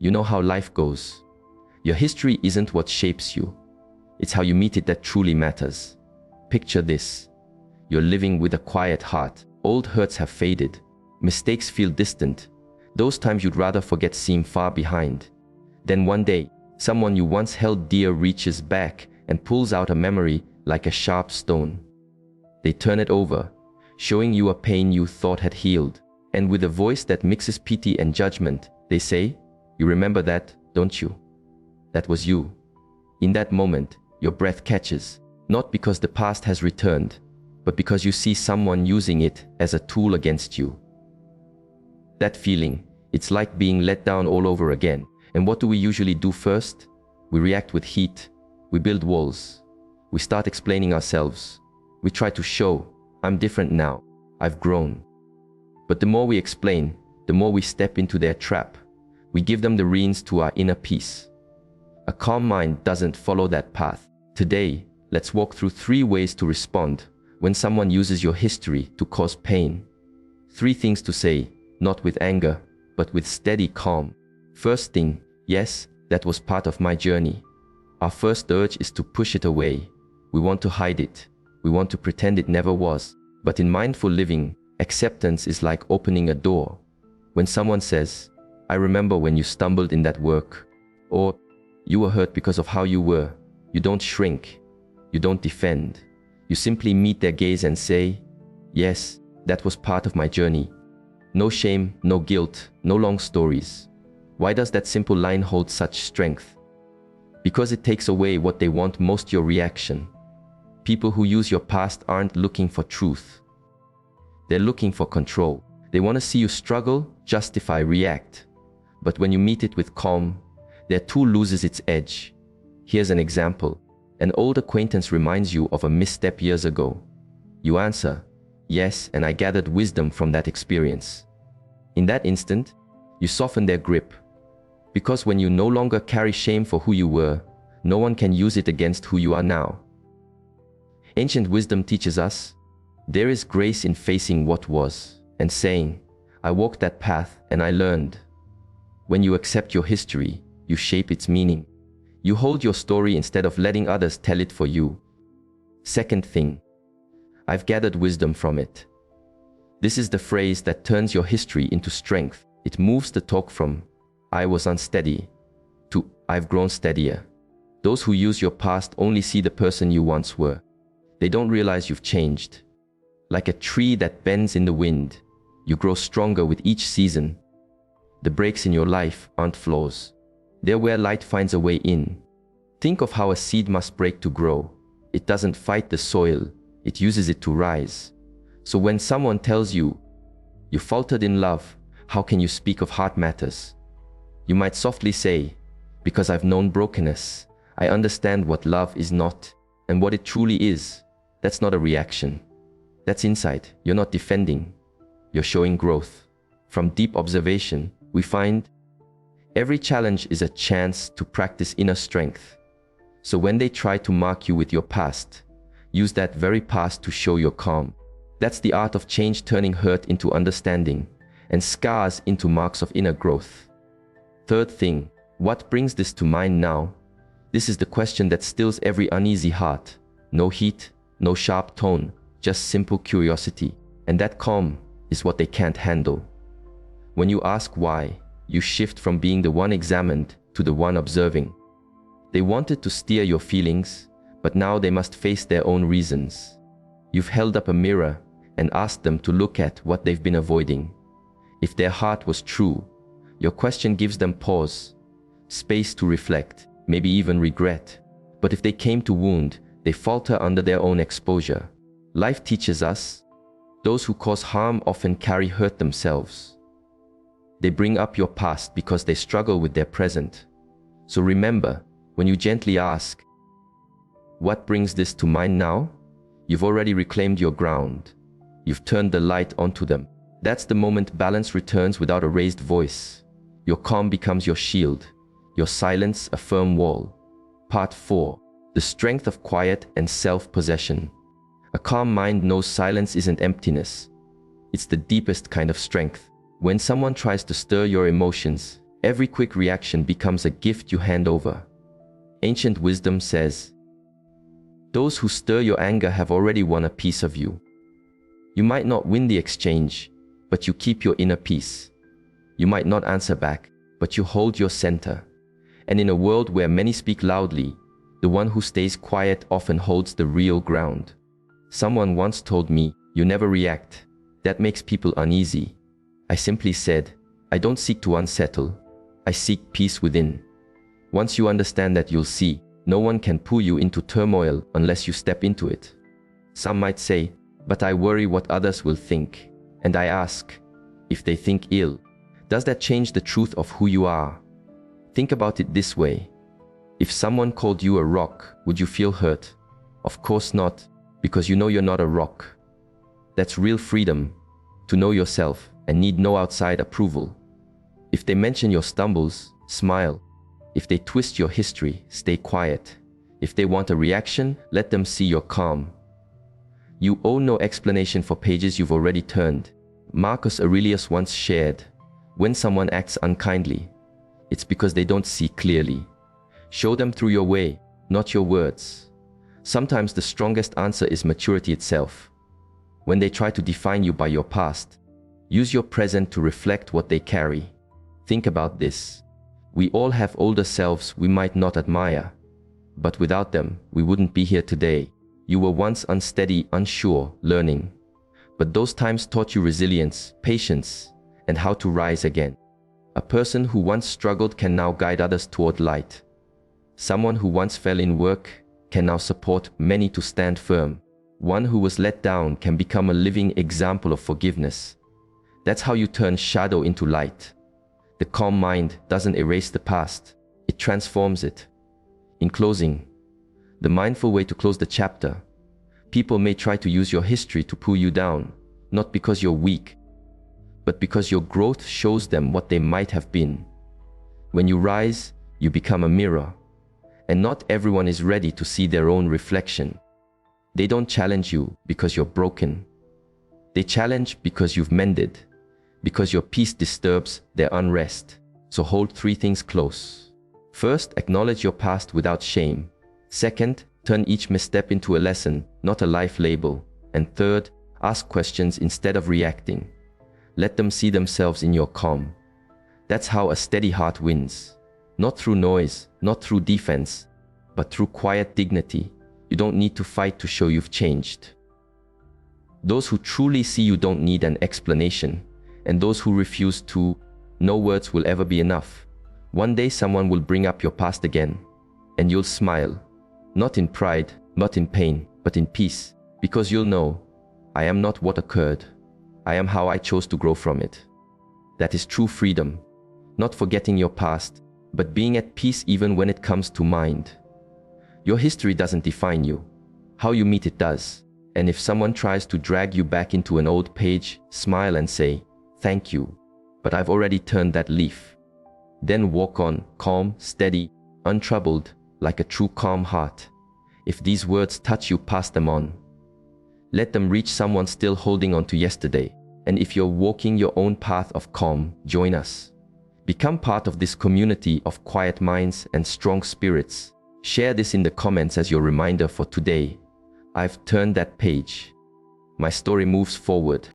You know how life goes. Your history isn't what shapes you. It's how you meet it that truly matters. Picture this. You're living with a quiet heart. Old hurts have faded. Mistakes feel distant. Those times you'd rather forget seem far behind. Then one day, someone you once held dear reaches back and pulls out a memory like a sharp stone. They turn it over, showing you a pain you thought had healed. And with a voice that mixes pity and judgment, they say, "You remember that, don't you? That was you." In that moment, your breath catches, not because the past has returned, but because you see someone using it as a tool against you. That feeling, it's like being let down all over again. And what do we usually do first? We react with heat. We build walls. We start explaining ourselves. We try to show, "I'm different now. I've grown." But the more we explain, the more we step into their trap. We give them the reins to our inner peace. A calm mind doesn't follow that path. Today, let's walk through 3 ways to respond when someone uses your history to cause pain. 3 things to say, not with anger, but with steady calm. First thing, yes, that was part of my journey. Our first urge is to push it away. We want to hide it. We want to pretend it never was. But in mindful living, acceptance is like opening a door. When someone says, "I remember when you stumbled in that work," or "You were hurt because of how you were," you don't shrink. You don't defend. You simply meet their gaze and say, "Yes, that was part of my journey." No shame, no guilt, no long stories. Why does that simple line hold such strength? Because it takes away what they want most, your reaction. People who use your past aren't looking for truth. They're looking for control. They want to see you struggle, justify, react. But when you meet it with calm, their tool loses its edge. Here's an example. An old acquaintance reminds you of a misstep years ago. You answer, "Yes, and I gathered wisdom from that experience." In that instant, you soften their grip. Because when you no longer carry shame for who you were, no one can use it against who you are now. Ancient wisdom teaches us, there is grace in facing what was and saying, "I walked that path and I learned." When you accept your history, you shape its meaning. You hold your story instead of letting others tell it for you. Second thing, I've gathered wisdom from it. This is the phrase that turns your history into strength. It moves the talk from, "I was unsteady," to, "I've grown steadier." Those who use your past only see the person you once were. They don't realize you've changed. Like a tree that bends in the wind, you grow stronger with each season. The breaks in your life aren't flaws. They're where light finds a way in. Think of how a seed must break to grow. It doesn't fight the soil, it uses it to rise. So when someone tells you, "You faltered in love, how can you speak of heart matters?" You might softly say, "Because I've known brokenness, I understand what love is not and what it truly is." That's not a reaction. That's insight. You're not defending. You're showing growth. From deep observation, we find every challenge is a chance to practice inner strength. So when they try to mark you with your past, use that very past to show your calm. That's the art of change, turning hurt into understanding and scars into marks of inner growth. Third thing, what brings this to mind now? This is the question that stills every uneasy heart. No heat, no sharp tone, just simple curiosity. And that calm is what they can't handle. When you ask why, you shift from being the one examined to the one observing. They wanted to steer your feelings, but now they must face their own reasons. You've held up a mirror and asked them to look at what they've been avoiding. If their heart was true, your question gives them pause, space to reflect, maybe even regret. But if they came to wound, they falter under their own exposure. Life teaches us, those who cause harm often carry hurt themselves. They bring up your past because they struggle with their present. So remember, when you gently ask, "What brings this to mind now?" you've already reclaimed your ground. You've turned the light onto them. That's the moment balance returns without a raised voice. Your calm becomes your shield, your silence a firm wall. Part 4. The strength of quiet and self-possession. A calm mind knows silence isn't emptiness. It's the deepest kind of strength. When someone tries to stir your emotions, Every quick reaction becomes a gift you hand over. Ancient wisdom says, "Those who stir your anger have already won a piece of you." You might not win the exchange, but you keep your inner peace. You might not answer back, but you hold your center. And in a world where many speak loudly, the one who stays quiet often holds the real ground. Someone once told me, "You never react. That makes people uneasy." I simply said, "I don't seek to unsettle. I seek peace within." Once you understand that, you'll see, no one can pull you into turmoil unless you step into it. Some might say, "But I worry what others will think." And I ask, if they think ill, does that change the truth of who you are? Think about it this way. If someone called you a rock, would you feel hurt? Of course not, because you know you're not a rock. That's real freedom, to know yourself and need no outside approval. If they mention your stumbles, smile. If they twist your history, stay quiet. If they want a reaction, let them see you're calm. You owe no explanation for pages you've already turned. Marcus Aurelius once shared, "When someone acts unkindly, it's because they don't see clearly. Show them through your way, not your words." Sometimes the strongest answer is maturity itself. When they try to define you by your past, use your present to reflect what they carry. Think about this. We all have older selves we might not admire, but without them, we wouldn't be here today. You were once unsteady, unsure, learning. But those times taught you resilience, patience, and how to rise again. A person who once struggled can now guide others toward light. Someone who once fell in work can now support many to stand firm. One who was let down can become a living example of forgiveness. That's how you turn shadow into light. The calm mind doesn't erase the past, it transforms it. In closing, the mindful way to close the chapter: people may try to use your history to pull you down, not because you're weak, but because your growth shows them what they might have been. When you rise, you become a mirror, and not everyone is ready to see their own reflection. They don't challenge you because you're broken. They challenge because you've mended, because your peace disturbs their unrest. So hold three things close. First, acknowledge your past without shame. Second, turn each misstep into a lesson, not a life label. And third, ask questions instead of reacting. Let them see themselves in your calm. That's how a steady heart wins. Not through noise, not through defense, but through quiet dignity. You don't need to fight to show you've changed. Those who truly see you don't need an explanation, and those who refuse to, no words will ever be enough. One day someone will bring up your past again, and you'll smile, not in pride, not in pain, but in peace, because you'll know, I am not what occurred. I am how I chose to grow from it. That is true freedom, not forgetting your past, but being at peace even when it comes to mind. Your history doesn't define you. How you meet it does. And if someone tries to drag you back into an old page, smile and say, "Thank you, but I've already turned that leaf." Then walk on, calm, steady, untroubled, like a true calm heart. If these words touch you, pass them on. Let them reach someone still holding on to yesterday. And if you're walking your own path of calm, join us. Become part of this community of quiet minds and strong spirits. Share this in the comments as your reminder for today. I've turned that page. My story moves forward.